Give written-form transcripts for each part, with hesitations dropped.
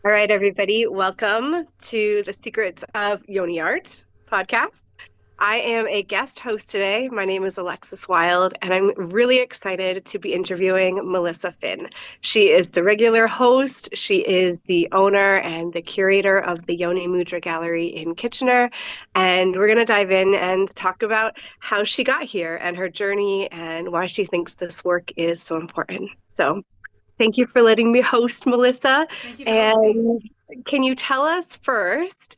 All right, everybody, welcome to the Secrets of Yoni Art podcast. I am a guest host today. My name is Alexis Wild, and I'm really excited to be interviewing Melissa Finn. She is the regular host. She is the owner and the curator of the Yoni Mudra Gallery in Kitchener. And we're going to dive in and talk about how she got here and her journey and why she thinks this work is so important. So, thank you for letting me host, Melissa. Thank you for hosting. And can you tell us first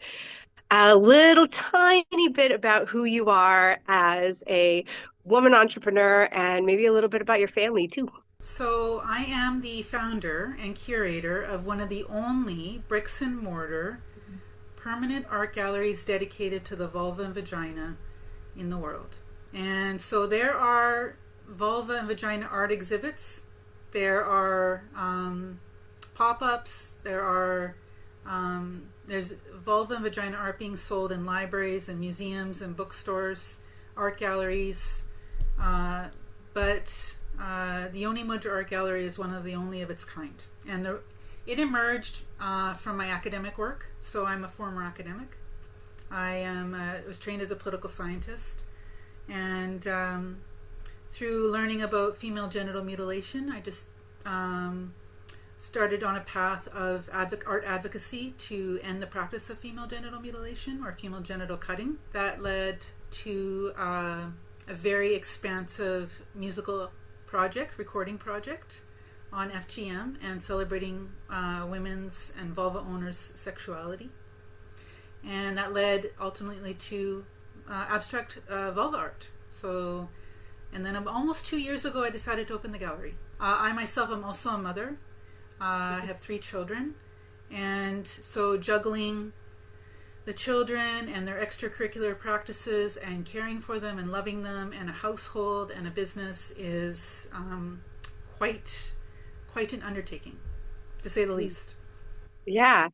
a little tiny bit about who you are as a woman entrepreneur and maybe a little bit about your family too? So, I am the founder and curator of one of the only bricks and mortar permanent art galleries dedicated to the vulva and vagina in the world. And so, there are vulva and vagina art exhibits, there are pop ups, there's vulva and vagina art being sold in libraries and museums and bookstores, art galleries. But the Yoni Mudra Art Gallery is one of the only of its kind. And it emerged from my academic work. So I'm a former academic. I was trained as a political scientist. And through learning about female genital mutilation, I just started on a path of art advocacy to end the practice of female genital mutilation or female genital cutting. That led to a very expansive musical recording project on FGM and celebrating women's and vulva owners' sexuality. And that led ultimately to abstract vulva art. And then almost 2 years ago, I decided to open the gallery. I myself am also a mother. I have 3 children, and so juggling the children and their extracurricular practices and caring for them and loving them and a household and a business is quite an undertaking, to say the least. Yeah.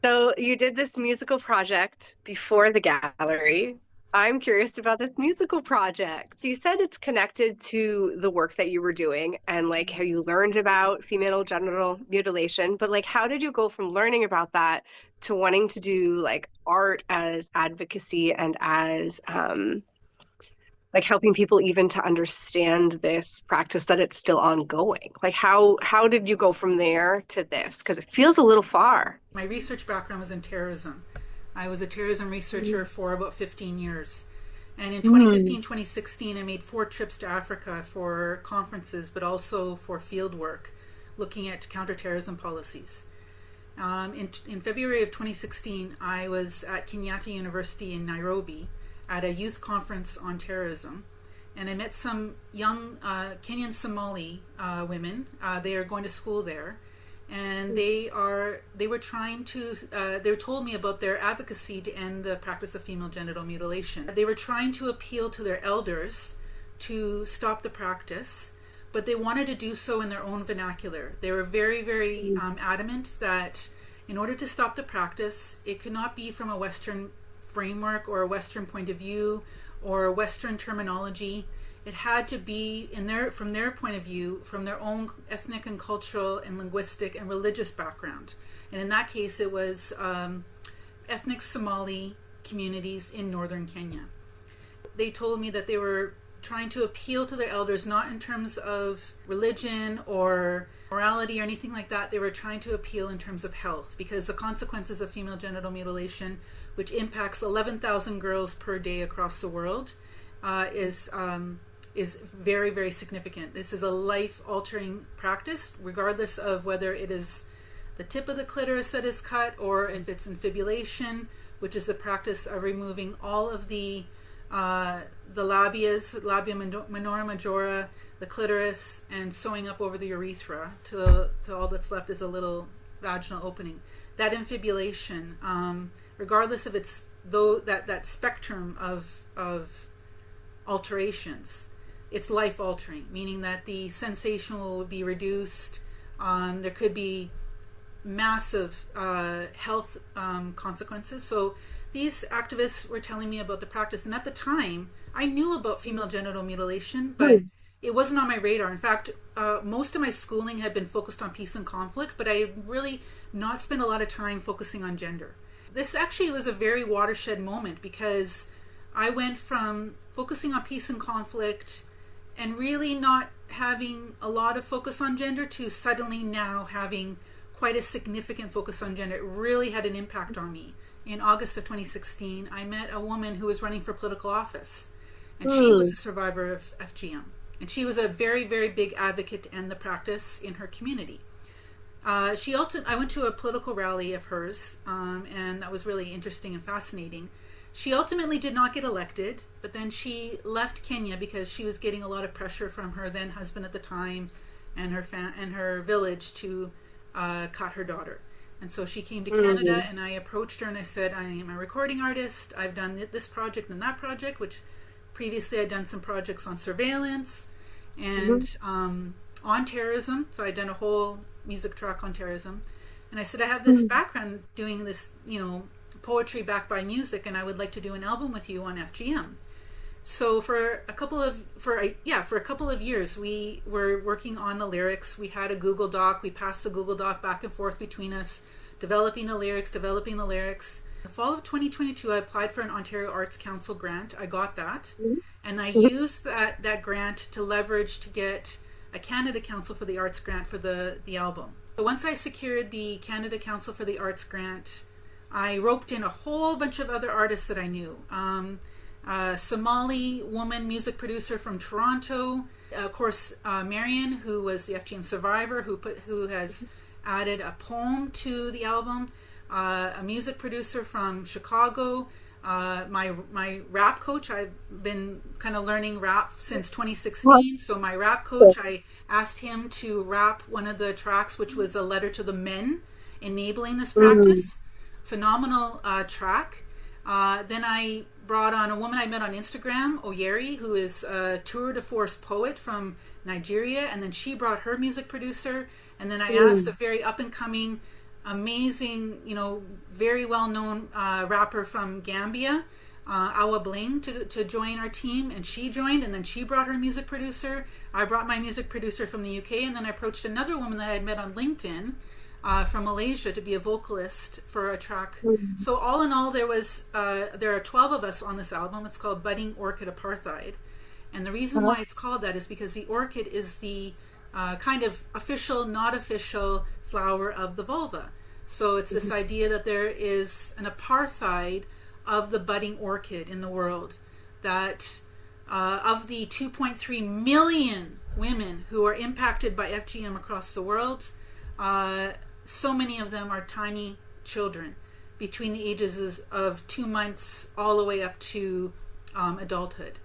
So you did this musical project before the gallery. I'm curious about this musical project. So you said it's connected to the work that you were doing and like how you learned about female genital mutilation, but like how did you go from learning about that to wanting to do like art as advocacy and as like helping people even to understand this practice that it's still ongoing? Like how did you go from there to this? Because it feels a little far. My research background was in terrorism. I was a terrorism researcher for about 15 years. And in 2015, 2016, I made 4 trips to Africa for conferences, but also for field work, looking at counterterrorism policies. In February of 2016, I was at Kenyatta University in Nairobi at a youth conference on terrorism. And I met some young Kenyan Somali women. They are going to school there. And they were trying to, they told me about their advocacy to end the practice of female genital mutilation. They were trying to appeal to their elders to stop the practice, but they wanted to do so in their own vernacular. They were very, very adamant that in order to stop the practice, it could not be from a Western framework or a Western point of view or Western terminology. It had to be from their point of view, from their own ethnic and cultural and linguistic and religious background. And in that case, it was ethnic Somali communities in northern Kenya. They told me that they were trying to appeal to their elders, not in terms of religion or morality or anything like that. They were trying to appeal in terms of health, because the consequences of female genital mutilation, which impacts 11,000 girls per day across the world, is very, very significant. This is a life-altering practice, regardless of whether it is the tip of the clitoris that is cut or if it's infibulation, which is the practice of removing all of the labias, labia minora majora, the clitoris, and sewing up over the urethra to all that's left is a little vaginal opening. That infibulation, regardless of that spectrum of alterations, it's life altering, meaning that the sensation will be reduced. There could be massive health consequences. So these activists were telling me about the practice, and at the time I knew about female genital mutilation, but it wasn't on my radar. In fact, most of my schooling had been focused on peace and conflict, but I really not spent a lot of time focusing on gender. This actually was a very watershed moment, because I went from focusing on peace and conflict and really not having a lot of focus on gender to suddenly now having quite a significant focus on gender. It really had an impact on me. In August of 2016, I met a woman who was running for political office, and she was a survivor of FGM. And she was a very, very big advocate to end the practice in her community. I went to a political rally of hers, and that was really interesting and fascinating. She ultimately did not get elected, but then she left Kenya because she was getting a lot of pressure from her then husband at the time and her village to cut her daughter. And so she came to Canada, and I approached her and I said, I am a recording artist. I've done this project and that project, which previously I'd done some projects on surveillance and on terrorism. So I'd done a whole music track on terrorism. And I said, I have this background doing this, poetry backed by music, and I would like to do an album with you on FGM. So for a couple of years, we were working on the lyrics. We had a Google Doc. We passed the Google Doc back and forth between us, developing the lyrics. In the fall of 2022, I applied for an Ontario Arts Council grant. I got that. And I used that grant to leverage to get a Canada Council for the Arts grant for the album. So once I secured the Canada Council for the Arts grant, I roped in a whole bunch of other artists that I knew. Somali woman music producer from Toronto, of course, Marion, who was the FGM survivor, who has added a poem to the album, a music producer from Chicago, my rap coach. I've been kind of learning rap since 2016, so my rap coach, I asked him to rap one of the tracks, which was a letter to the men enabling this practice. Phenomenal track. Then I brought on a woman I met on Instagram, Oyeri, who is a tour de force poet from Nigeria, and then she brought her music producer, and then I asked a very up-and-coming, amazing, very well-known rapper from Gambia, Awa Bling, to join our team, and she joined, and then she brought her music producer. I brought my music producer from the UK, and then I approached another woman that I had met on LinkedIn from Malaysia to be a vocalist for a track. So all in all, there are 12 of us on this album. It's called Budding Orchid Apartheid. And the reason why it's called that is because the orchid is the kind of official, not official flower of the vulva. So it's this idea that there is an apartheid of the budding orchid in the world, that of the 2.3 million women who are impacted by FGM across the world, so many of them are tiny children between the ages of 2 months all the way up to adulthood.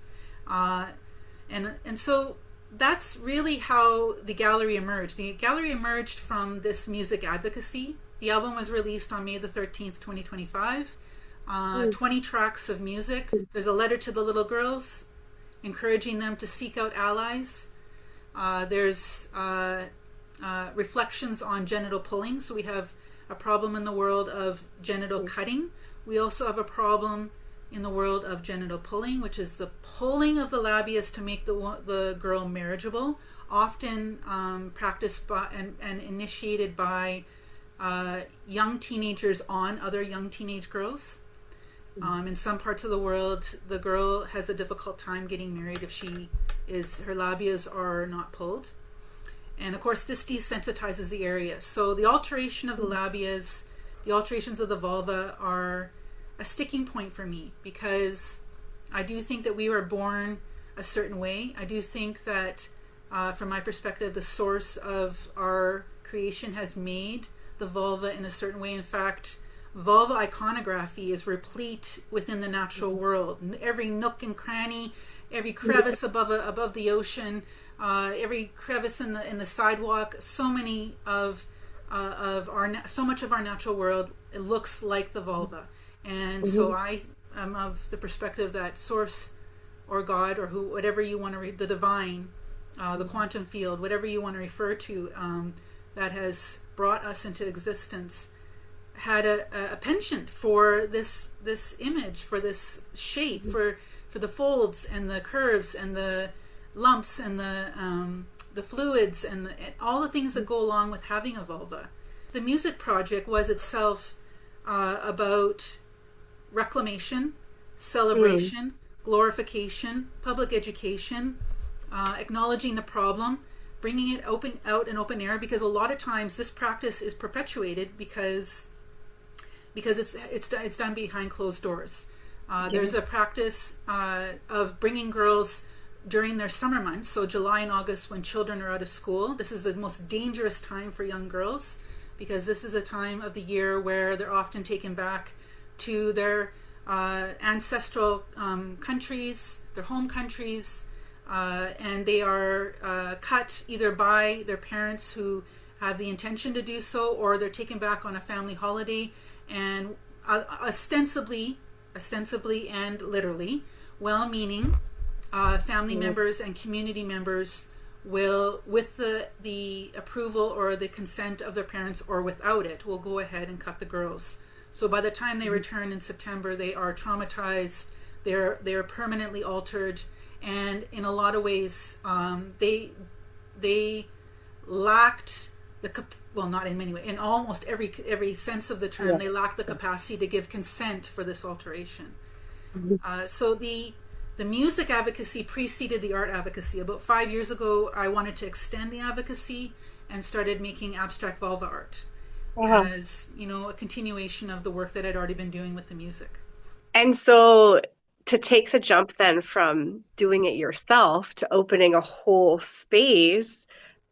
And so that's really how the gallery emerged. The gallery emerged from this music advocacy. The album was released on May the 13th, 2025. 20 tracks of music. There's a letter to the little girls, encouraging them to seek out allies. There's reflections on genital pulling. So we have a problem in the world of genital cutting. We also have a problem in the world of genital pulling, which is the pulling of the labias to make the girl marriageable, often practiced by and initiated by young teenagers on other young teenage girls. In some parts of the world, the girl has a difficult time getting married if her labias are not pulled. And of course, this desensitizes the area. So the alteration of the labias, the alterations of the vulva are a sticking point for me, because I do think that we were born a certain way. I do think that, from my perspective, the source of our creation has made the vulva in a certain way. In fact, vulva iconography is replete within the natural world. Every nook and cranny, every crevice above the ocean, every crevice in the sidewalk, so much of our natural world, it looks like the vulva. And so I am of the perspective that source or God or whatever you want to the divine, the quantum field, whatever you want to refer to, that has brought us into existence, had a penchant for this image, for this shape, for the folds and the curves and the lumps and the fluids and all the things that go along with having a vulva. The music project was itself about reclamation, celebration, glorification, public education, acknowledging the problem, bringing it out in open air, because a lot of times this practice is perpetuated because it's done behind closed doors. There's a practice of bringing girls during their summer months, so July and August, when children are out of school. This is the most dangerous time for young girls, because this is a time of the year where they're often taken back to their ancestral countries, their home countries, and they are cut either by their parents who have the intention to do so, or they're taken back on a family holiday, and ostensibly and literally, well-meaning family members and community members will, with the approval or the consent of their parents or without it, will go ahead and cut the girls. So by the time they return in September, they are traumatized, they're permanently altered, and in a lot of ways they lacked well, not in many ways, in almost every sense of the term, they lacked the capacity to give consent for this alteration. So the music advocacy preceded the art advocacy. About 5 years ago, I wanted to extend the advocacy and started making abstract vulva art as, a continuation of the work that I'd already been doing with the music. And so to take the jump then from doing it yourself to opening a whole space,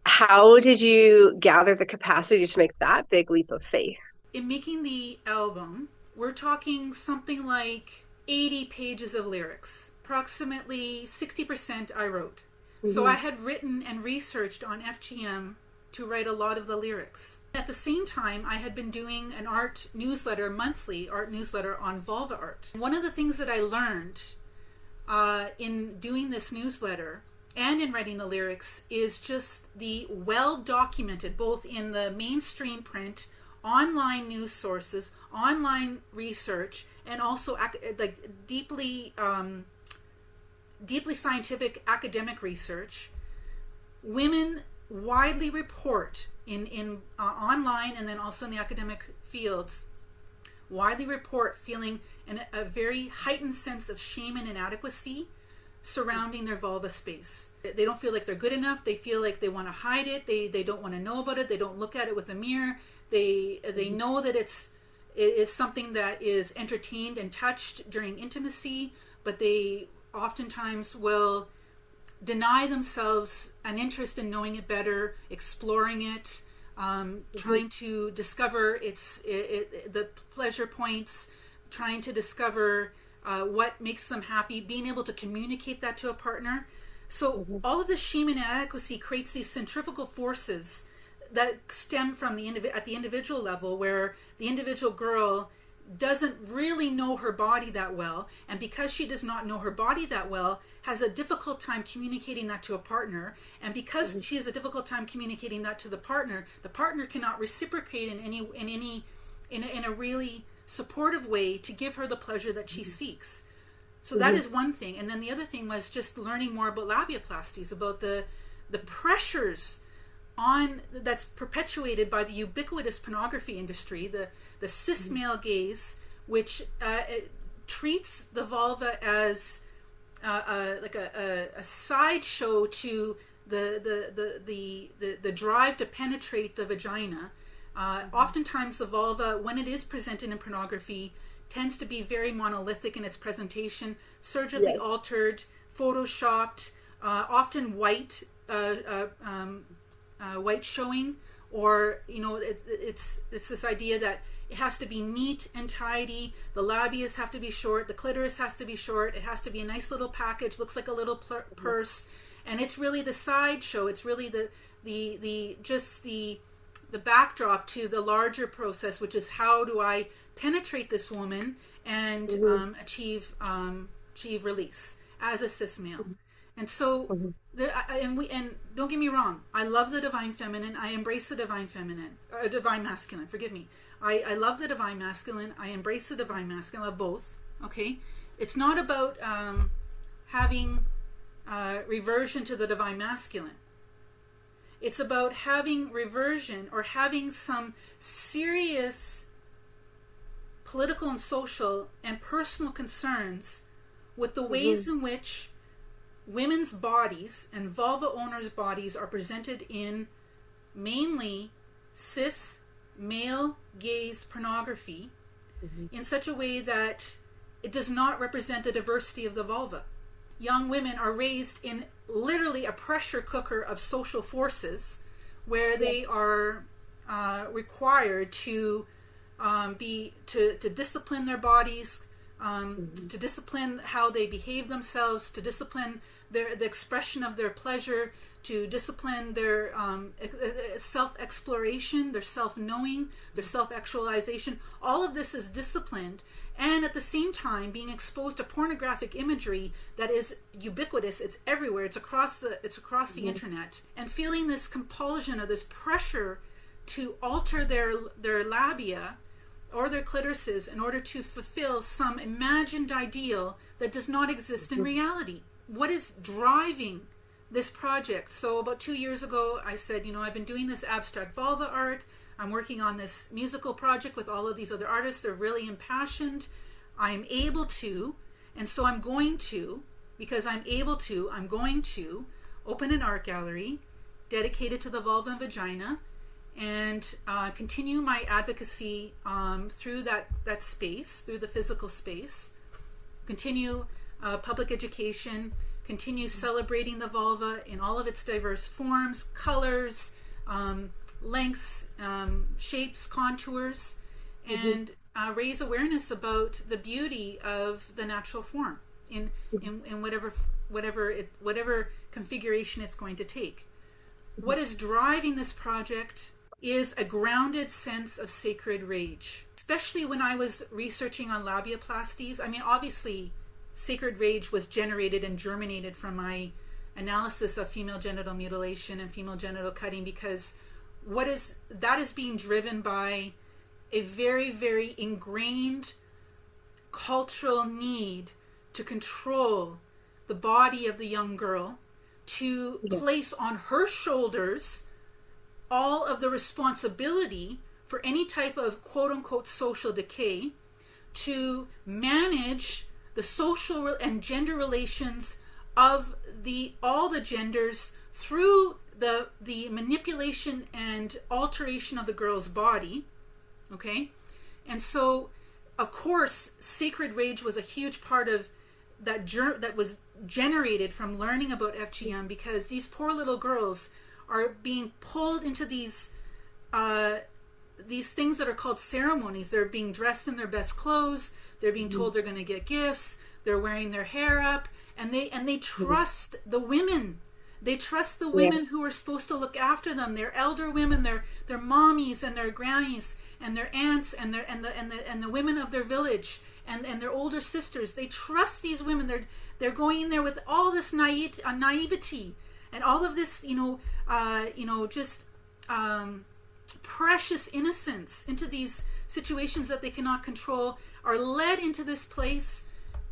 how did you gather the capacity to make that big leap of faith? In making the album, we're talking something like 80 pages of lyrics. Approximately 60% I wrote. So I had written and researched on FGM to write a lot of the lyrics. At the same time, I had been doing an art newsletter, monthly art newsletter on vulva art. One of the things that I learned in doing this newsletter and in writing the lyrics is just the well-documented, both in the mainstream print, online news sources, online research, and also like deeply scientific academic research. Women widely report in online and then also in the academic fields, widely report feeling a very heightened sense of shame and inadequacy surrounding their vulva space. They don't feel like they're good enough. They feel like they want to hide it. They don't want to know about it. They don't look at it with a mirror. They know that it is something that is entertained and touched during intimacy, but they oftentimes will deny themselves an interest in knowing it better, exploring it, trying to discover the pleasure points, trying to discover what makes them happy, being able to communicate that to a partner. So all of this shame and inadequacy creates these centrifugal forces that stem from at the individual level, where the individual girl doesn't really know her body that well, and because she does not know her body that well, has a difficult time communicating that to a partner, and because she has a difficult time communicating that to the partner cannot reciprocate in a really supportive way to give her the pleasure that she seeks. So that is one thing. And then the other thing was just learning more about labiaplasties, about the pressures that's perpetuated by the ubiquitous pornography industry, the cis male gaze, which treats the vulva as like a sideshow to the drive to penetrate the vagina. Oftentimes the vulva, when it is presented in pornography, tends to be very monolithic in its presentation, surgically altered, photoshopped, often white showing, or it's this idea that it has to be neat and tidy. The labias have to be short. The clitoris has to be short. It has to be a nice little package. Looks like a little purse, and it's really the sideshow. It's really the backdrop to the larger process, which is how do I penetrate this woman and achieve release as a cis male. And so, and don't get me wrong, I love the divine feminine. I embrace the divine feminine, or divine masculine. Forgive me. I love the divine masculine. I embrace the divine masculine. I love both. Okay, it's not about having reversion to the divine masculine. It's about having reversion or having some serious political and social and personal concerns with the ways in which women's bodies and vulva owners' bodies are presented in mainly cis male gaze pornography in such a way that it does not represent the diversity of the vulva. Young women are raised in literally a pressure cooker of social forces where they are required to discipline their bodies, to discipline how they behave themselves, to discipline the expression of their pleasure, to discipline their self-exploration, their self-knowing, their self-actualization. All of this is disciplined, and at the same time being exposed to pornographic imagery that is ubiquitous. It's everywhere. It's across the internet, and feeling this compulsion or this pressure to alter their labia or their clitorises in order to fulfill some imagined ideal that does not exist in reality. What is driving this project? So about 2 years ago, I said, I've been doing this abstract vulva art. I'm working on this musical project with all of these other artists. They're really impassioned. I'm able to, and so I'm going to, because I'm able to, I'm going to open an art gallery dedicated to the vulva and vagina, and continue my advocacy through that space, through the physical space, continue public education, continue celebrating the vulva in all of its diverse forms, colors, lengths, shapes, contours, and raise awareness about the beauty of the natural form in whatever configuration it's going to take. What is driving this project is a grounded sense of sacred rage, especially when I was researching on labiaplasties. I mean, obviously, sacred rage was generated and germinated from my analysis of female genital mutilation and female genital cutting, because that is being driven by a very, very ingrained cultural need to control the body of the young girl, to place on her shoulders all of the responsibility for any type of quote-unquote social decay, to manage the social and gender relations of all the genders through the manipulation and alteration of the girl's body. Okay? And so, of course, sacred rage was a huge part of that was generated from learning about FGM, because these poor little girls are being pulled into these things that are called ceremonies. They're being dressed in their best clothes. They're being told they're going to get gifts. They're wearing their hair up, and they trust the women. They trust the women who are supposed to look after them. Their elder women, their mommies and their grannies and their aunts and the women of their village and their older sisters. They trust these women. They're going in there with all this naivety and all of this, just precious innocence into these situations that they cannot control, are led into this place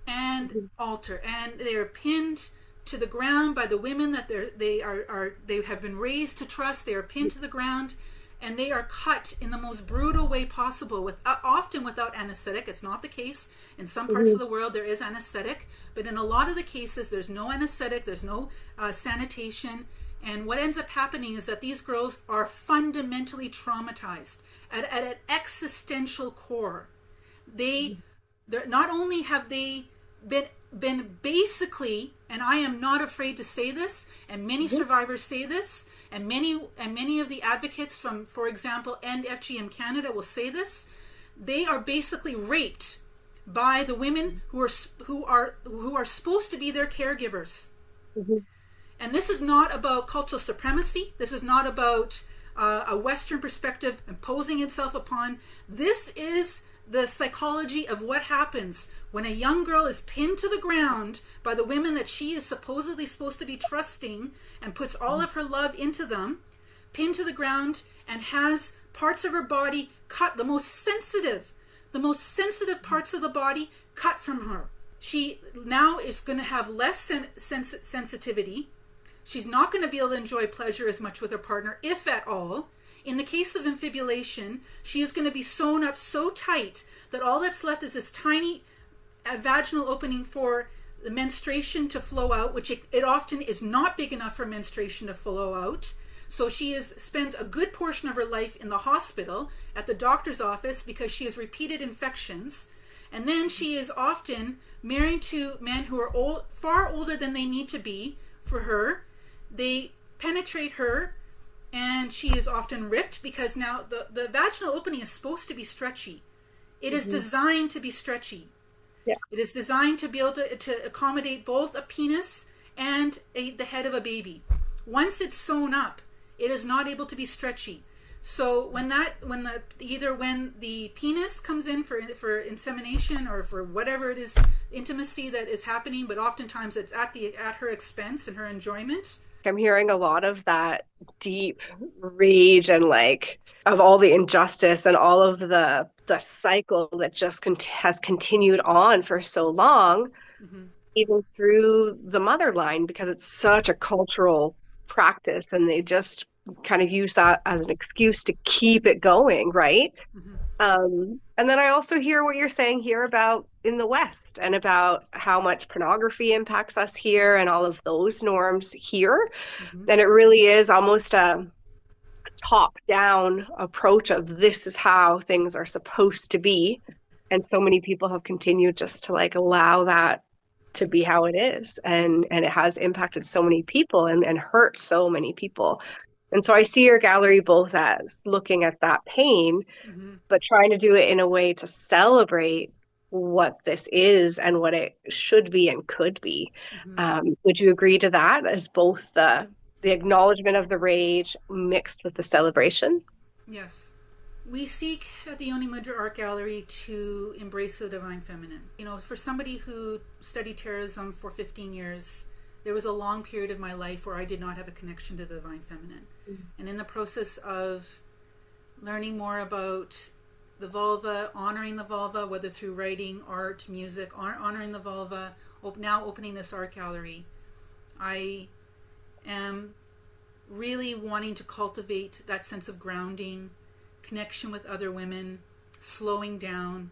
and alter, and they are pinned to the ground by the women that they have been raised to trust. They are pinned to the ground, and they are cut in the most brutal way possible, with often without anesthetic. It's not the case in some parts of the world. There is anesthetic, but in a lot of the cases there's no anesthetic, there's no sanitation, and what ends up happening is that these girls are fundamentally traumatized at an existential core. They're not only have they been basically, and I am not afraid to say this, and many survivors say this, and many of the advocates from, for example, End FGM Canada will say this, they are basically raped by the women who are supposed to be their caregivers. And this is not about cultural supremacy. This is not about a Western perspective imposing itself upon. This is the psychology of what happens when a young girl is pinned to the ground by the women that she is supposedly supposed to be trusting, and puts all of her love into them, pinned to the ground, and has parts of her body cut, the most sensitive parts of the body cut from her. she now is going to have less sensitivity. She's not going to be able to enjoy pleasure as much with her partner, if at all. In the case of infibulation, she is going to be sewn up so tight that all that's left is this tiny vaginal opening for the menstruation to flow out, which it often is not big enough for menstruation to flow out. So she spends a good portion of her life in the hospital, at the doctor's office, because she has repeated infections. And then she is often married to men who are far older than they need to be for her. They penetrate her, and she is often ripped, because now the vaginal opening is supposed to be stretchy. It is designed to be stretchy. Yeah. It is designed to be able to accommodate both a penis and the head of a baby. Once it's sewn up, it is not able to be stretchy. So when the penis comes in for insemination, or for whatever it is, intimacy that is happening, but oftentimes it's at her expense and her enjoyment. I'm hearing a lot of that deep rage and like of all the injustice and all of the cycle that just has continued on for so long, even through the mother line, because it's such a cultural practice, and they just kind of use that as an excuse to keep it going, right? And then I also hear what you're saying here about in the West, and about how much pornography impacts us here, and all of those norms here. And it really is almost a top-down approach of this is how things are supposed to be. And so many people have continued just to like allow that to be how it is. And it has impacted so many people and hurt so many people. And so I see your gallery both as looking at that pain, but trying to do it in a way to celebrate what this is and what it should be and could be. Would you agree to that, as both the acknowledgement of the rage mixed with the celebration? Yes. We seek at the Yoni Mudra Art Gallery to embrace the divine feminine. You know, for somebody who studied terrorism for 15 years, there was a long period of my life where I did not have a connection to the divine feminine. And in the process of learning more about the vulva, honoring the vulva, whether through writing, art, music, honoring the vulva, now opening this art gallery, I am really wanting to cultivate that sense of grounding, connection with other women, slowing down,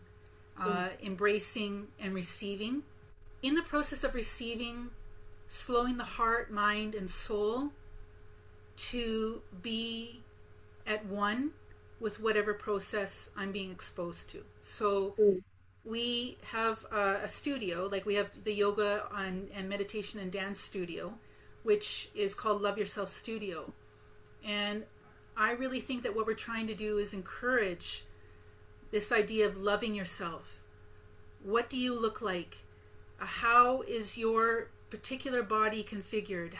embracing and receiving. In the process of receiving, slowing the heart, mind, and soul to be at one with whatever process I'm being exposed to. So we have a studio, like we have the yoga and meditation and dance studio, which is called Love Yourself Studio. And I really think that what we're trying to do is encourage this idea of loving yourself. What do you look like? How is your particular body configured?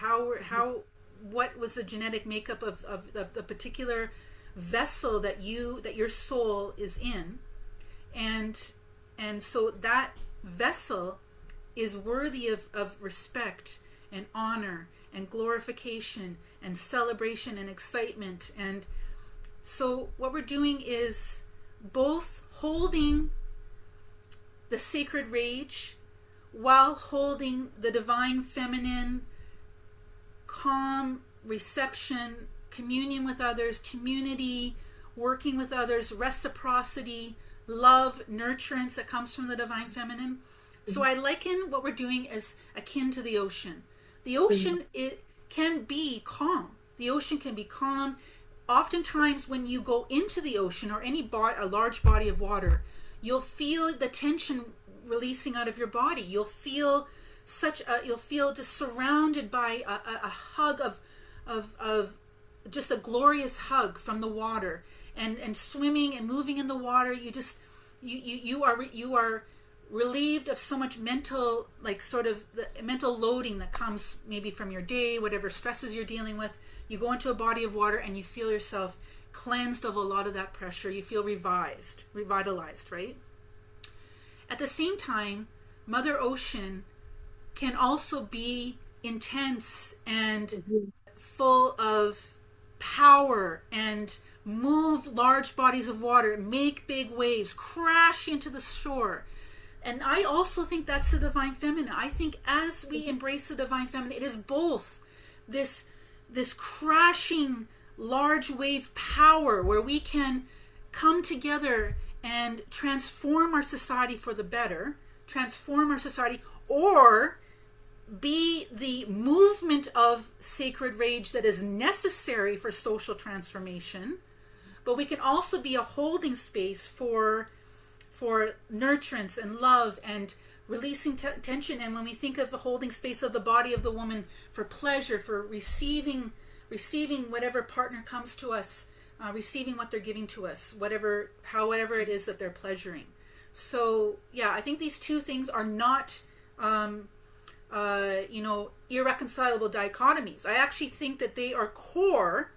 What was the genetic makeup of the particular vessel that your soul is in? And so that vessel is worthy of respect and honor and glorification and celebration and excitement. And so what we're doing is both holding the sacred rage while holding the divine feminine, calm, reception, communion with others, community, working with others, reciprocity, love, nurturance that comes from the divine feminine. So I liken what we're doing as akin to the ocean. The ocean, it can be calm. The ocean can be calm. Oftentimes when you go into the ocean or a large body of water, you'll feel the tension releasing out of your body. You'll feel just surrounded by a hug of just a glorious hug from the water, and swimming and moving in the water. You are relieved of so much mental, like sort of the mental loading that comes maybe from your day, whatever stresses you're dealing with. You go into a body of water and you feel yourself cleansed of a lot of that pressure. You feel revitalized, right? At the same time, Mother Ocean can also be intense and full of power and move large bodies of water, make big waves, crash into the shore. And I also think that's the divine feminine. I think as we embrace the divine feminine, it is both this crashing large wave power where we can come together and transform our society for the better, transform our society, or be the movement of sacred rage that is necessary for social transformation. But we can also be a holding space for nurturance and love and releasing tension. And when we think of the holding space of the body of the woman for pleasure, for receiving whatever partner comes to us, receiving what they're giving to us, whatever it is that they're pleasuring. So yeah, I think these two things are not irreconcilable dichotomies. I actually think that they are core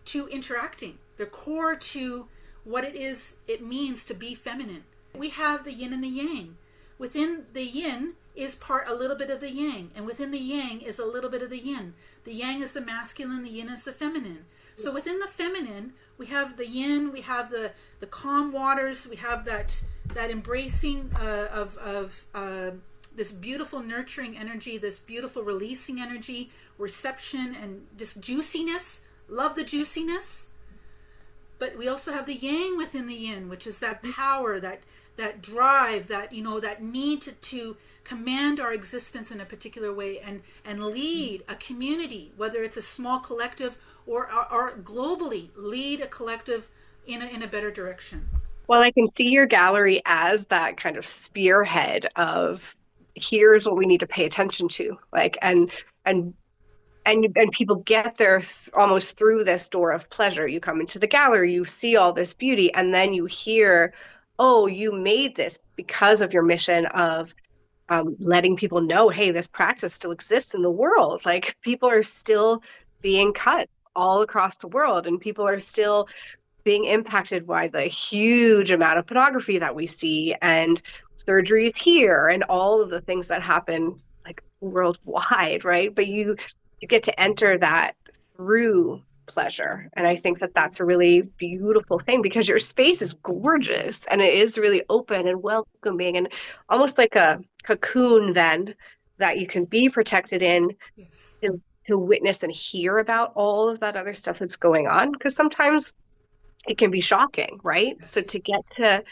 to interacting. They're core to what it means to be feminine. We have the yin and the yang. Within the yin is a little bit of the yang, and within the yang is a little bit of the yin. The yang is the masculine, the yin is the feminine. So within the feminine, we have the yin, we have the calm waters, we have that embracing of this beautiful nurturing energy, this beautiful releasing energy, reception, and just juiciness. Love the juiciness. But we also have the yang within the yin, which is that power, that drive, that need to command our existence in a particular way and lead a community, whether it's a small collective or globally lead a collective in a better direction. Well, I can see your gallery as that kind of spearhead of here's what we need to pay attention to, like and people get there almost through this door of pleasure. You come into the gallery, you see all this beauty, and then you hear, oh, you made this because of your mission of letting people know, hey, this practice still exists in the world. Like people are still being cut all across the world, and people are still being impacted by the huge amount of pornography that we see and surgeries here and all of the things that happen like worldwide, right? But you get to enter that through pleasure. And I think that that's a really beautiful thing because your space is gorgeous and it is really open and welcoming and almost like a cocoon then that you can be protected in. Yes. To witness and hear about all of that other stuff that's going on, because sometimes it can be shocking, right? Yes. So to get to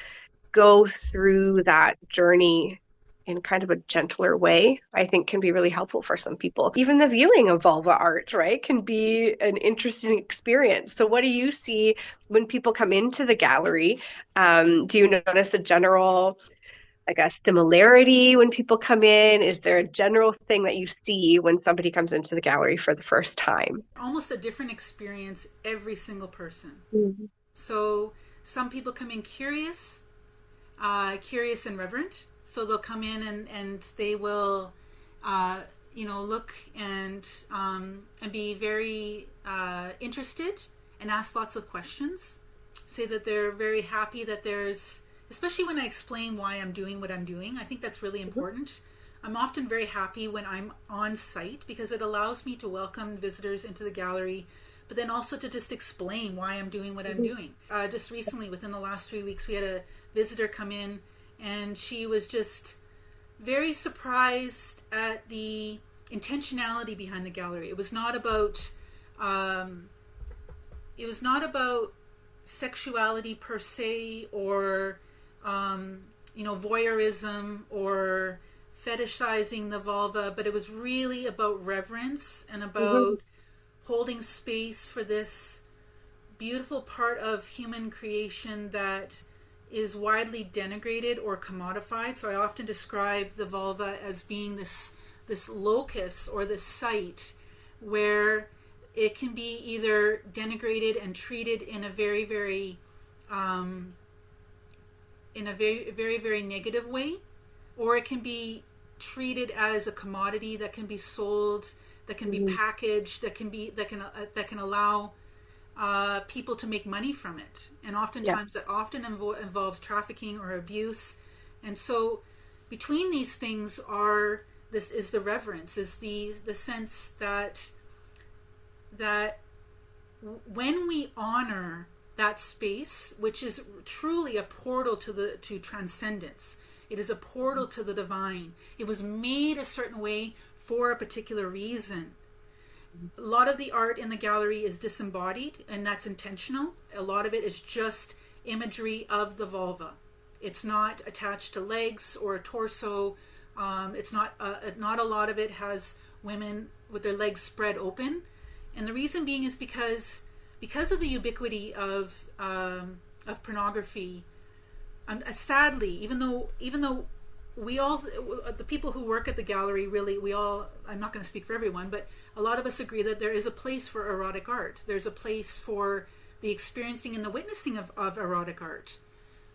go through that journey in kind of a gentler way, I think can be really helpful for some people. Even the viewing of vulva art, right, can be an interesting experience. So what do you see when people come into the gallery? Do you notice a general, like a similarity when people come in? Is there a general thing that you see when somebody comes into the gallery for the first time? Almost a different experience every single person. Mm-hmm. So some people come in curious and reverent. So they'll come in and they will, look and be very interested and ask lots of questions. Say that they're very happy that there's, especially when I explain why I'm doing what I'm doing. I think that's really important. I'm often very happy when I'm on site because it allows me to welcome visitors into the gallery, but then also to just explain why I'm doing what I'm doing. Just recently, within the last 3 weeks, we had a visitor come in and she was just very surprised at the intentionality behind the gallery. It was not about sexuality per se or voyeurism or fetishizing the vulva, but it was really about reverence and about holding space for this beautiful part of human creation that is widely denigrated or commodified. So I often describe the vulva as being this locus or this site where it can be either denigrated and treated in a very, very very negative way, or it can be treated as a commodity that can be sold, that can be packaged, that can allow people to make money from it. And oftentimes that often involves trafficking or abuse. And so between these things this is the reverence, is the sense that when we honor that space, which is truly a portal to transcendence, It is a portal to the divine. It was made a certain way for a particular reason. A lot of the art in the gallery is disembodied, and that's intentional. A lot of it is just imagery of the vulva. It's not attached to legs or a torso. It's not a lot of it has women with their legs spread open. And the reason being is because of the ubiquity of pornography. Sadly, even though we all, the people who work at the gallery, really, we all, I'm not going to speak for everyone, but a lot of us agree that there is a place for erotic art. There's a place for the experiencing and the witnessing of erotic art.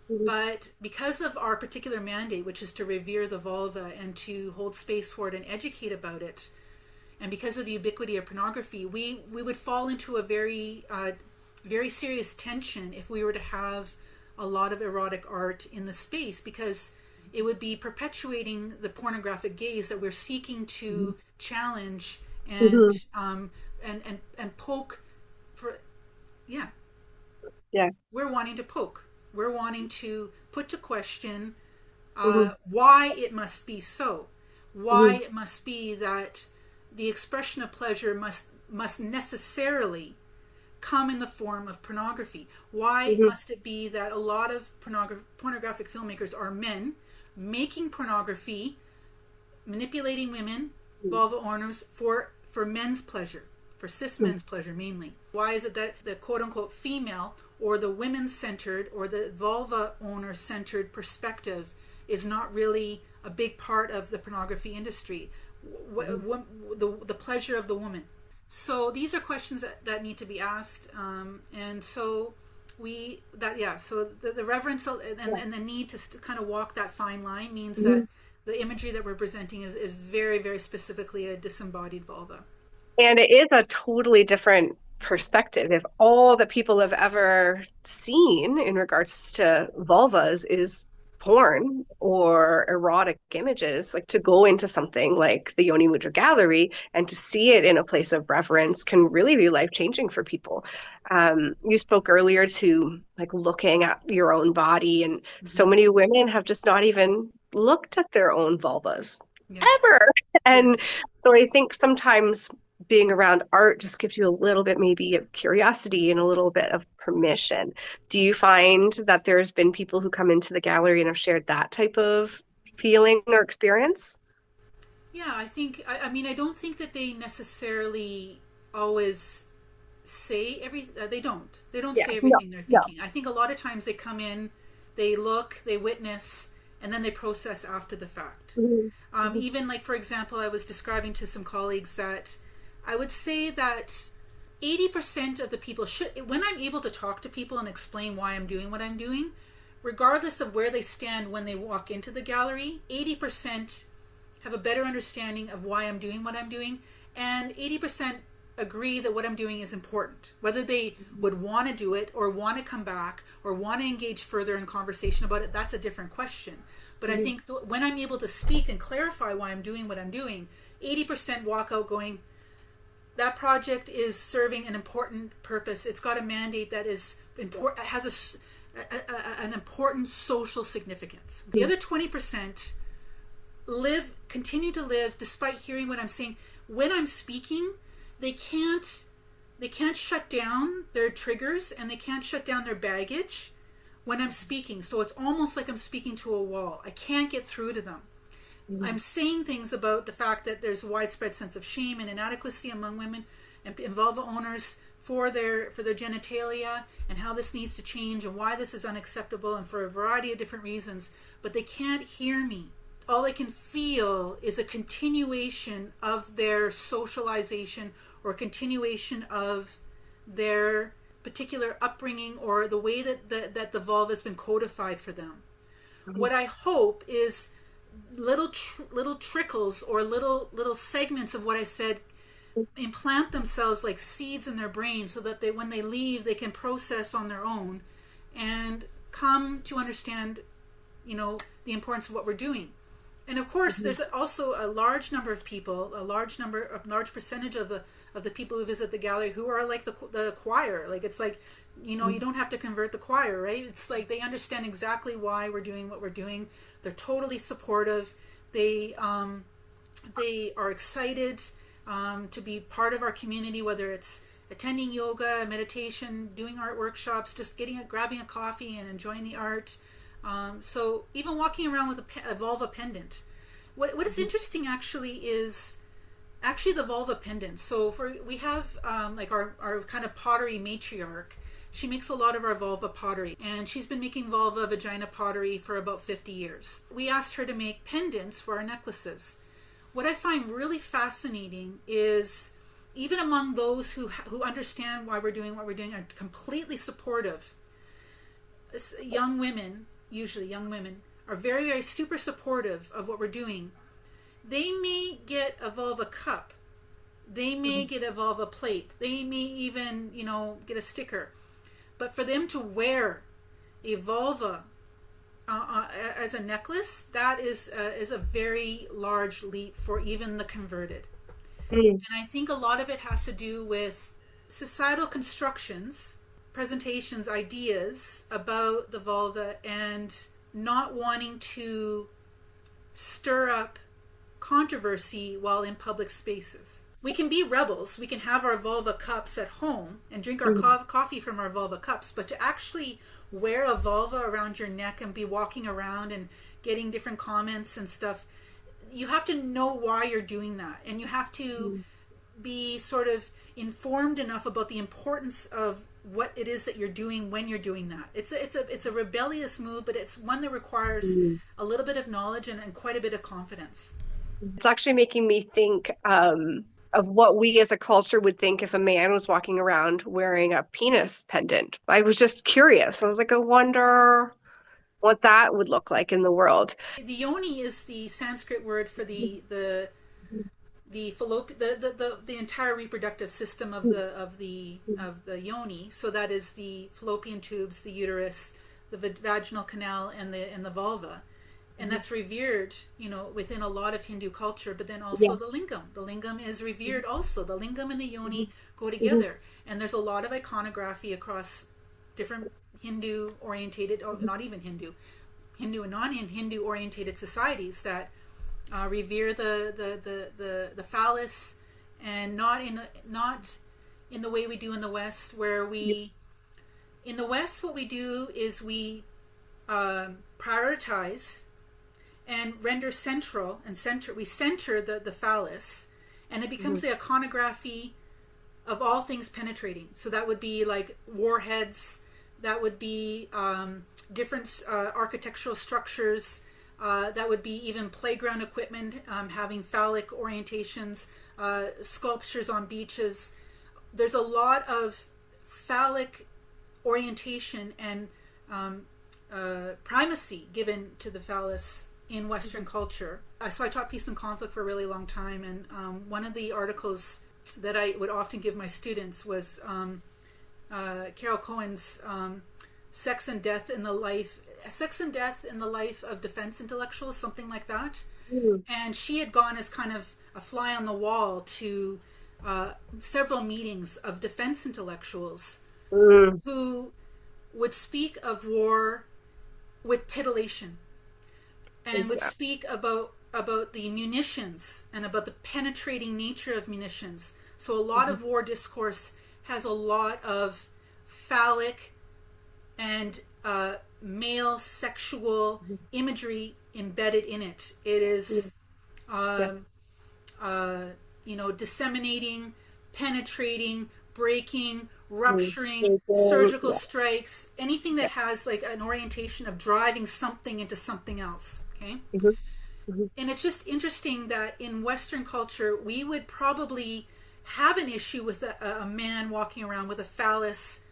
Mm-hmm. But because of our particular mandate, which is to revere the vulva and to hold space for it and educate about it, and because of the ubiquity of pornography, we would fall into a very serious tension if we were to have a lot of erotic art in the space, because it would be perpetuating the pornographic gaze that we're seeking to challenge and and poke for. Yeah. We're wanting to poke. We're wanting to put to question why it must be so, why it must be that the expression of pleasure must necessarily come in the form of pornography. Why must it be that a lot of pornographic filmmakers are men making pornography, manipulating women, vulva owners, for men's pleasure, for cis men's pleasure mainly? Why is it that the quote-unquote female or the women-centered or the vulva owner-centered perspective is not really a big part of the pornography industry? The pleasure of the woman. So these are questions that need to be asked, and so so the reverence and the need to kind of walk that fine line means that the imagery that we're presenting is very, very specifically a disembodied vulva. And it is a totally different perspective. If all that people have ever seen in regards to vulvas is porn or erotic images, like, to go into something like the Yoni Mudra Gallery and to see it in a place of reverence can really be life-changing for people. You spoke earlier to like looking at your own body, and so many women have just not even looked at their own vulvas ever. And so I think sometimes being around art just gives you a little bit maybe of curiosity and a little bit of permission. Do you find that there's been people who come into the gallery and have shared that type of feeling or experience? Yeah, I think, I mean, I don't think that they necessarily always say they don't say everything they're thinking. I think a lot of times they come in, they look, they witness, and then they process after the fact. Even like, for example, I was describing to some colleagues that I would say that 80% of the people when I'm able to talk to people and explain why I'm doing what I'm doing, regardless of where they stand when they walk into the gallery, 80% have a better understanding of why I'm doing what I'm doing, and 80% agree that what I'm doing is important. Whether they would want to do it or want to come back or want to engage further in conversation about it, that's a different question. But I think when I'm able to speak and clarify why I'm doing what I'm doing, 80% walk out going, that project is serving an important purpose. It's got a mandate that is important, has an important social significance. The other 20% continue to live despite hearing what I'm saying. When I'm speaking, they can't shut down their triggers and they can't shut down their baggage when I'm speaking. So it's almost like I'm speaking to a wall. I can't get through to them. I'm saying things about the fact that there's a widespread sense of shame and inadequacy among women and vulva owners for their genitalia, and how this needs to change and why this is unacceptable, and for a variety of different reasons. But they can't hear me. All they can feel is a continuation of their socialization or a continuation of their particular upbringing or the way that the vulva has been codified for them. What I hope is little trickles or little segments of what I said implant themselves like seeds in their brain, so that when they leave, they can process on their own and come to understand, the importance of what we're doing. And of course, there's also a large number of people, a large percentage of the people who visit the gallery who are like the choir. Like it's like, you know, you don't have to convert the choir, right? It's like they understand exactly why we're doing what we're doing. They're totally supportive. They are excited to be part of our community, whether it's attending yoga, meditation, doing art workshops, just grabbing a coffee and enjoying the art. So even walking around with a vulva pendant. What is interesting actually is the vulva pendant. So we have like our kind of pottery matriarch. She makes a lot of our vulva pottery, and she's been making vulva vagina pottery for about 50 years. We asked her to make pendants for our necklaces. What I find really fascinating is even among those who understand why we're doing what we're doing, are completely supportive. Young women, usually young women, are very, very super supportive of what we're doing. They may get a vulva cup. They may get a vulva plate. They may even, you know, get a sticker. But for them to wear a vulva as a necklace, that is a very large leap for even the converted. And I think a lot of it has to do with societal constructions, presentations, ideas about the vulva, and not wanting to stir up controversy while in public spaces. We can be rebels. We can have our vulva cups at home and drink our coffee from our vulva cups, but to actually wear a vulva around your neck and be walking around and getting different comments and stuff, you have to know why you're doing that, and you have to be sort of informed enough about the importance of what it is that you're doing when you're doing that. It's a rebellious move, but it's one that requires a little bit of knowledge and quite a bit of confidence. It's actually making me think of what we as a culture would think if a man was walking around wearing a penis pendant. I was just curious. I was like, I wonder what that would look like in the world. The yoni is the Sanskrit word for the entire reproductive system of the yoni. So that is the fallopian tubes, the uterus, the vaginal canal, and the vulva. And that's revered, you know, within a lot of Hindu culture, but then also the lingam. The lingam is revered also. The lingam and the yoni go together. And there's a lot of iconography across different Hindu orientated, or not even Hindu and non-Hindu orientated societies that revere the phallus, and not in the way we do in the West, where in the West what we do is we prioritize and render central and we center the phallus, and it becomes the iconography of all things penetrating. So that would be like warheads, that would be different architectural structures, that would be even playground equipment having phallic orientations, sculptures on beaches. There's a lot of phallic orientation and primacy given to the phallus in Western culture. So I taught peace and conflict for a really long time, and one of the articles that I would often give my students was Carol Cohen's Sex and Death in the Life of Defense Intellectuals, something like that. And she had gone as kind of a fly on the wall to several meetings of defense intellectuals who would speak of war with titillation, and would speak about the munitions and about the penetrating nature of munitions. So a lot of war discourse has a lot of phallic and male sexual imagery embedded in it. It is, disseminating, penetrating, breaking, rupturing, surgical strikes, anything that has like an orientation of driving something into something else. Okay. And it's just interesting that in Western culture, we would probably have an issue with a man walking around with a phallus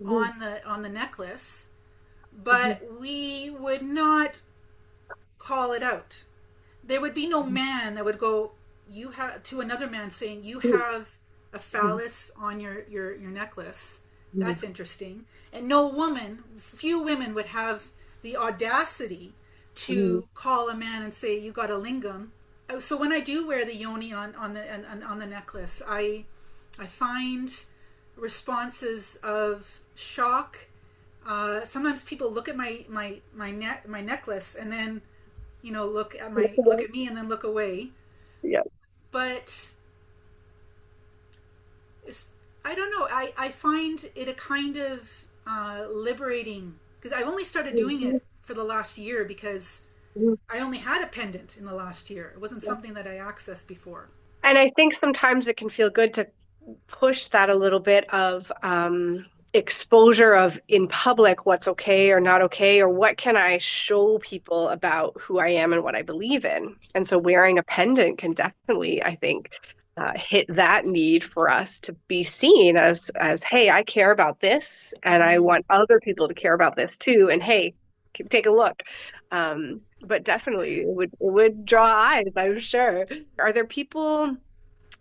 on the necklace, but we would not call it out. There would be no man that would go, you have, to another man saying, you have a phallus on your necklace. That's interesting. And few women would have the audacity to call a man and say, you got a lingam. So when I do wear the yoni on the necklace, I find responses of shock. Sometimes people look at my necklace and then, look at me and then look away. Yeah. But I don't know. I find it a kind of liberating, because I've only started doing it for the last year, because I only had a pendant in the last year. It wasn't something that I accessed before. And I think sometimes it can feel good to push that a little bit of exposure of in public what's okay or not okay, or what can I show people about who I am and what I believe in. And so wearing a pendant can definitely, I think, hit that need for us to be seen as hey, I care about this and I want other people to care about this too. And hey, take a look. But definitely it would draw eyes, I'm sure. Are there people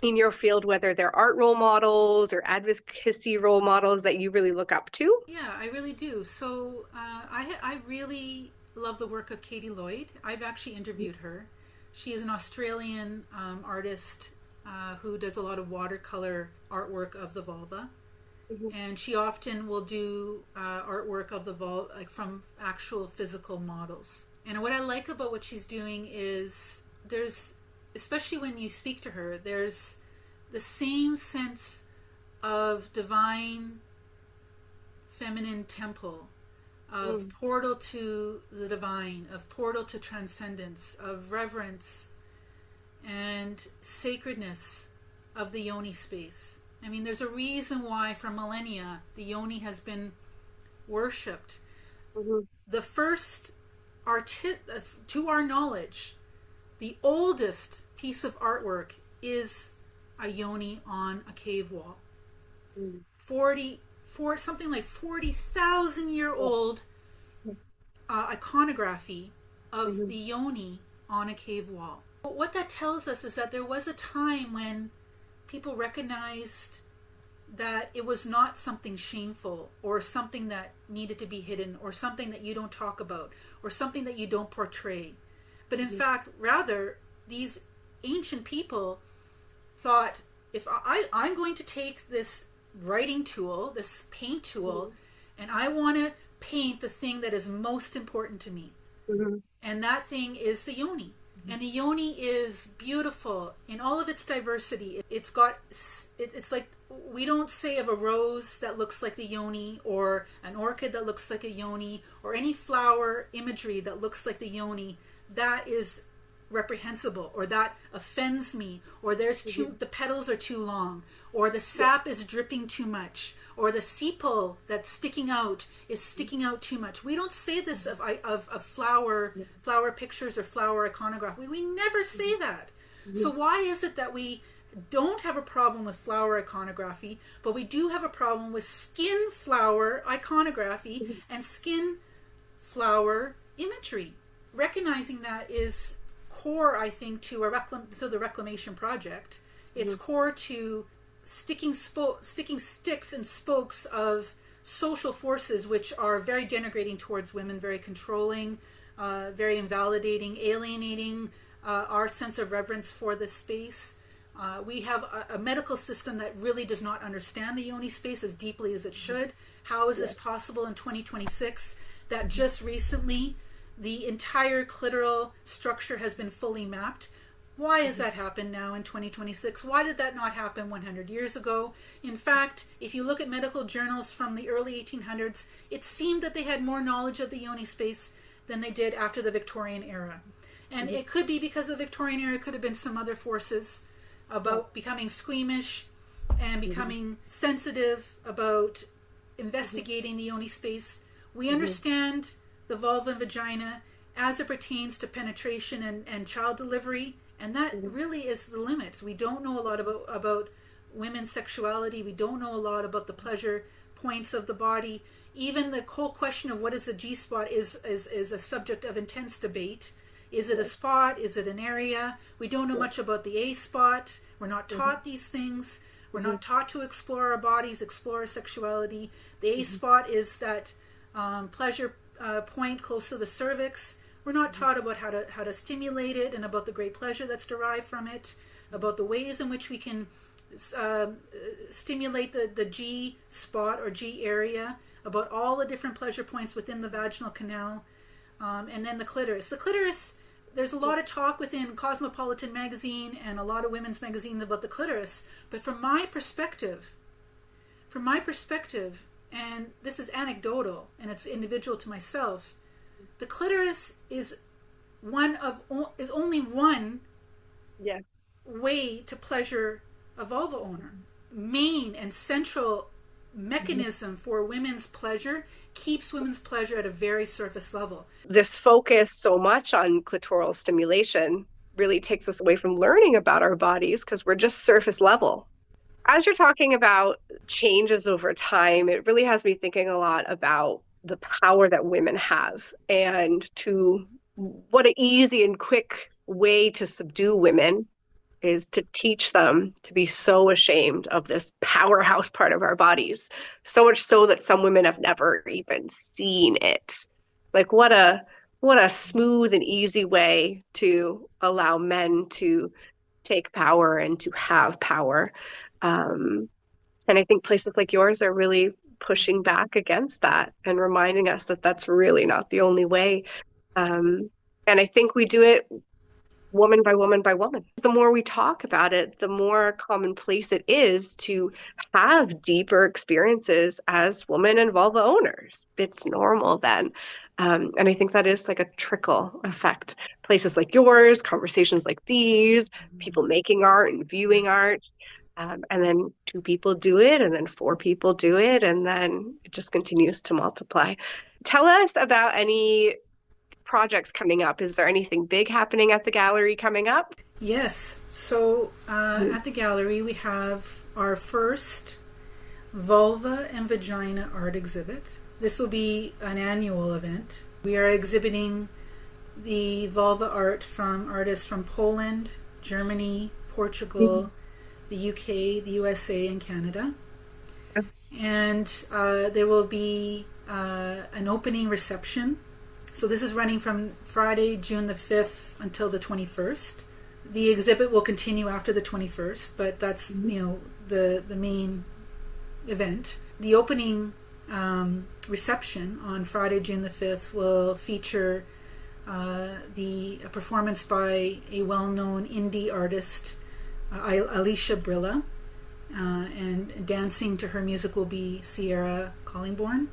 in your field, whether they're art role models or advocacy role models, that you really look up to? Yeah, I really do. So I really love the work of Katie Lloyd. I've actually interviewed her. She is an Australian artist who does a lot of watercolor artwork of the vulva. And she often will do artwork of the vulva, like from actual physical models. And what I like about what she's doing is there's, especially when you speak to her, there's the same sense of divine feminine temple, of portal to the divine, of portal to transcendence, of reverence and sacredness of the yoni space. I mean, there's a reason why for millennia the yoni has been worshipped. The first, to our knowledge, the oldest piece of artwork is a yoni on a cave wall. Something like 40,000-year-old iconography of the yoni on a cave wall. But what that tells us is that there was a time when people recognized that it was not something shameful or something that needed to be hidden or something that you don't talk about or something that you don't portray. But in fact, rather, these ancient people thought, if I'm going to take this writing tool, this paint tool, and I want to paint the thing that is most important to me. And that thing is the yoni. And the yoni is beautiful in all of its diversity. It's like, we don't say of a rose that looks like the yoni, or an orchid that looks like a yoni, or any flower imagery that looks like the yoni, that is reprehensible, or that offends me, or the petals are too long, or the sap is dripping too much, or the sepal that's sticking out is sticking out too much. We don't say this of flower pictures or flower iconography. We never say that. So why is it that we don't have a problem with flower iconography, but we do have a problem with skin flower iconography and skin flower imagery? Recognizing that is core, I think, to the Reclamation project. It's core to sticking sticks and spokes of social forces which are very denigrating towards women, very controlling, very invalidating, alienating our sense of reverence for this space. We have a medical system that really does not understand the yoni space as deeply as it should. How is this possible in 2026 that just recently the entire clitoral structure has been fully mapped? Why has that happened now in 2026? Why did that not happen 100 years ago? In fact, if you look at medical journals from the early 1800s, it seemed that they had more knowledge of the yoni space than they did after the Victorian era. And it could be because the Victorian era could have been some other forces about becoming squeamish and becoming sensitive about investigating the yoni space. We understand the vulva and vagina as it pertains to penetration and child delivery, and that really is the limits. We don't know a lot about women's sexuality. We don't know a lot about the pleasure points of the body. Even the whole question of what is a G-spot is a subject of intense debate. Is it a spot? Is it an area? We don't know much about the A-spot. We're not taught these things. We're not taught to explore our bodies, explore our sexuality. The A-spot is that pleasure point close to the cervix, We're not taught about how to stimulate it and about the great pleasure that's derived from it, about the ways in which we can stimulate the G spot or G area, about all the different pleasure points within the vaginal canal, and then the clitoris. The clitoris, there's a lot of talk within Cosmopolitan magazine and a lot of women's magazines about the clitoris, but from my perspective, and this is anecdotal and it's individual to myself, the clitoris is only one way to pleasure a vulva owner. Main and central mechanism for women's pleasure keeps women's pleasure at a very surface level. This focus so much on clitoral stimulation really takes us away from learning about our bodies because we're just surface level. As you're talking about changes over time, it really has me thinking a lot about the power that women have and to what an easy and quick way to subdue women is to teach them to be so ashamed of this powerhouse part of our bodies, so much so that some women have never even seen it. Like what a smooth and easy way to allow men to take power and to have power. And I think places like yours are really pushing back against that and reminding us that that's really not the only way. And I think we do it woman by woman by woman. The more we talk about it, the more commonplace it is to have deeper experiences as women and vulva owners. It's normal then. And I think that is like a trickle effect. Places like yours, conversations like these, people making art and viewing art. And then 2 people do it, and then 4 people do it, and then it just continues to multiply. Tell us about any projects coming up. Is there anything big happening at the gallery coming up? Yes. So at the gallery, we have our first vulva and vagina art exhibit. This will be an annual event. We are exhibiting the vulva art from artists from Poland, Germany, Portugal, the UK, the USA, and Canada. And there will be an opening reception. So this is running from Friday, June the 5th until the 21st. The exhibit will continue after the 21st, but that's, the main event. The opening reception on Friday, June the 5th will feature a performance by a well-known indie artist, Alicia Brilla, and dancing to her music will be Sierra Collingborn,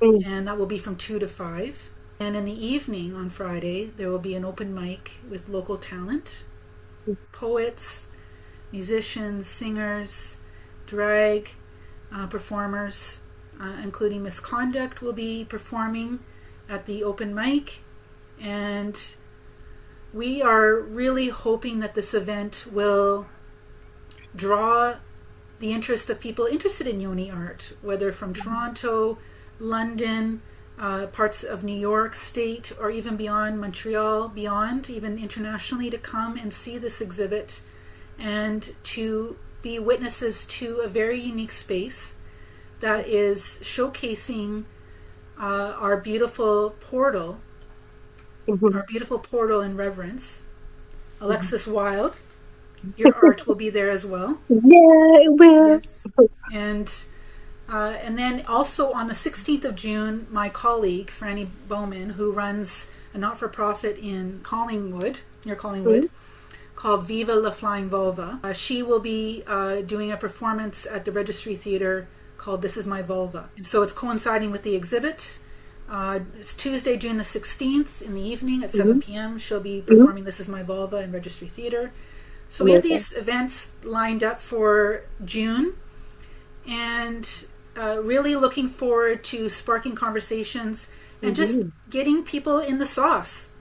and that will be from 2 to 5. And in the evening on Friday, there will be an open mic with local talent, poets, musicians, singers, drag performers, including Misconduct will be performing at the open mic. And we are really hoping that this event will draw the interest of people interested in Yoni art, whether from Toronto, London, parts of New York State, or even beyond Montreal, beyond, even internationally, to come and see this exhibit and to be witnesses to a very unique space that is showcasing our beautiful portal, our beautiful portal in reverence. Alexis Wild, your art will be there as well. Yeah, it will. Yes. And then also on the 16th of June, my colleague, Franny Bowman, who runs a not-for-profit in Collingwood, near Collingwood, called Viva La Flying Vulva, she will be doing a performance at the Registry Theatre called This Is My Vulva. And so it's coinciding with the exhibit. It's Tuesday, June the 16th in the evening at 7 p.m. She'll be performing This Is My Vulva in Registry Theatre. So we have these events lined up for June, and really looking forward to sparking conversations and just getting people in the sauce,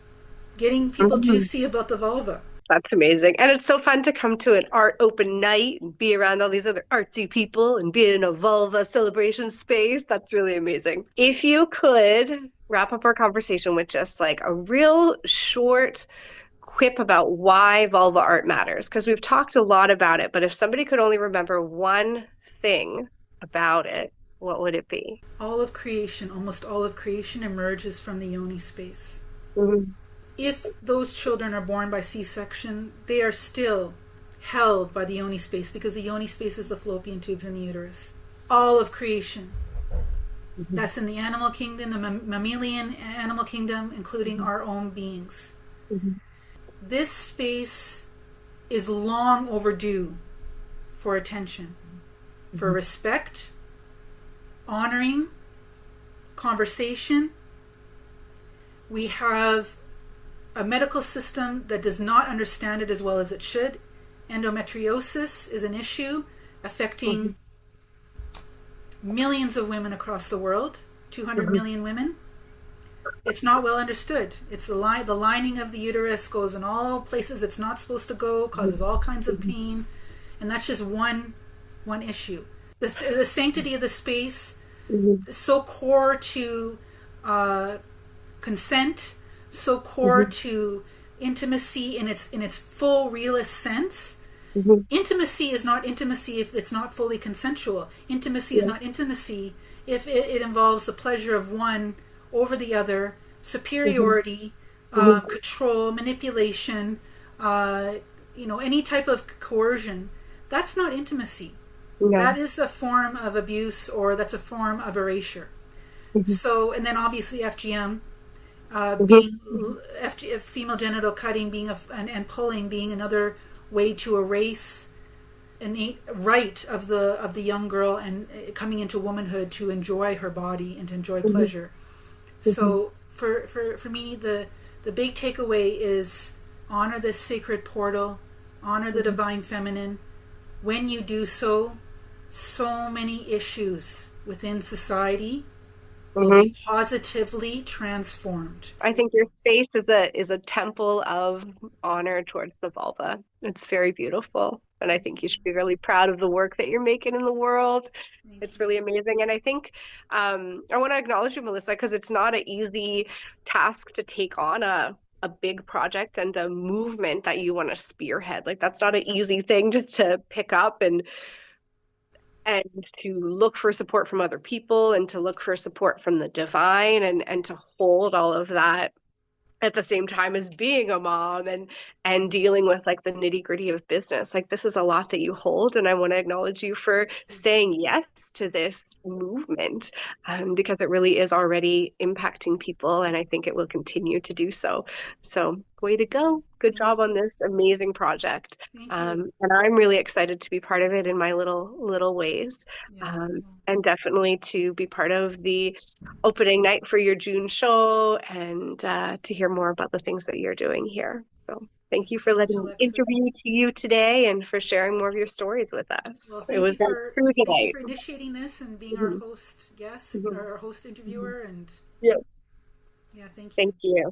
getting people juicy about the vulva. That's amazing. And it's so fun to come to an art open night and be around all these other artsy people and be in a vulva celebration space. That's really amazing. If you could wrap up our conversation with just like a real short quip about why vulva art matters, because we've talked a lot about it, but if somebody could only remember one thing about it, what would it be? All of creation, almost all of creation emerges from the yoni space. Mhm. If those children are born by C-section, they are still held by the yoni space, because the yoni space is the fallopian tubes in the uterus. All of creation, Mhm. that's in the animal kingdom, the mammalian animal kingdom, including Mhm. our own beings. Mhm. This space is long overdue for attention, for Mhm. respect, honoring, conversation. We have a medical system that does not understand it as well as it should. Endometriosis is an issue affecting Mhm. millions of women across the world, 200 Mhm. million women. It's not well understood. It's the lining of the uterus goes in all places it's not supposed to go, causes all kinds of Mhm. pain, and that's just one issue. The sanctity of the space Mhm. is so core to uh, consent, so core Mhm. to intimacy in its full realist sense. Mhm. Intimacy is not intimacy if it's not fully consensual. Intimacy is Yeah. not intimacy if it involves the pleasure of one over the other, Mhm. superiority, Mhm. control, manipulation, uh, any type of coercion. That's not intimacy. No. That is a form of abuse, or that's a form of erasure. Mhm. So, and then obviously FGM, Mhm. being female genital cutting, being and pulling being another way to erase innate right of the young girl and coming into womanhood to enjoy her body and to enjoy Mhm. pleasure. Mhm. So for me, the big takeaway is honor this sacred portal, honor the Mhm. divine feminine. When you do so, so many issues within society will be Mhm. positively transformed. I think your space is a temple of honor towards the vulva. It's very beautiful. And I Thank think you. you should be really proud of the work that you're making in the world. Thank It's you. really amazing. And I think I want to acknowledge you, Melissa, because it's not an easy task to take on a big project and a movement that you want to spearhead. Like that's not an easy thing just to pick up and to look for support from other people and to look for support from the divine and to hold all of that at the same time as being a mom and dealing with like the nitty gritty of business. Like this is a lot that you hold, and I want to acknowledge you for Thank you. saying yes to this movement, because it really is already impacting people, and I think it will continue to do so. So way to Thank you. go. Good Thank job on you. this amazing project. Thank you. And I'm really excited to be part of it in my little ways. Yeah. And definitely to be part of the opening night for your June show and to hear more about the things that you're doing here. So thank you Thanks for so much, letting me Alexis. interview to you today and for sharing more of your stories with us. Well, It was very true thank you today. for initiating this and being our Mhm. host guest Mhm. or our host Mhm. interviewer. And Yeah. yeah, thank you. Thank you.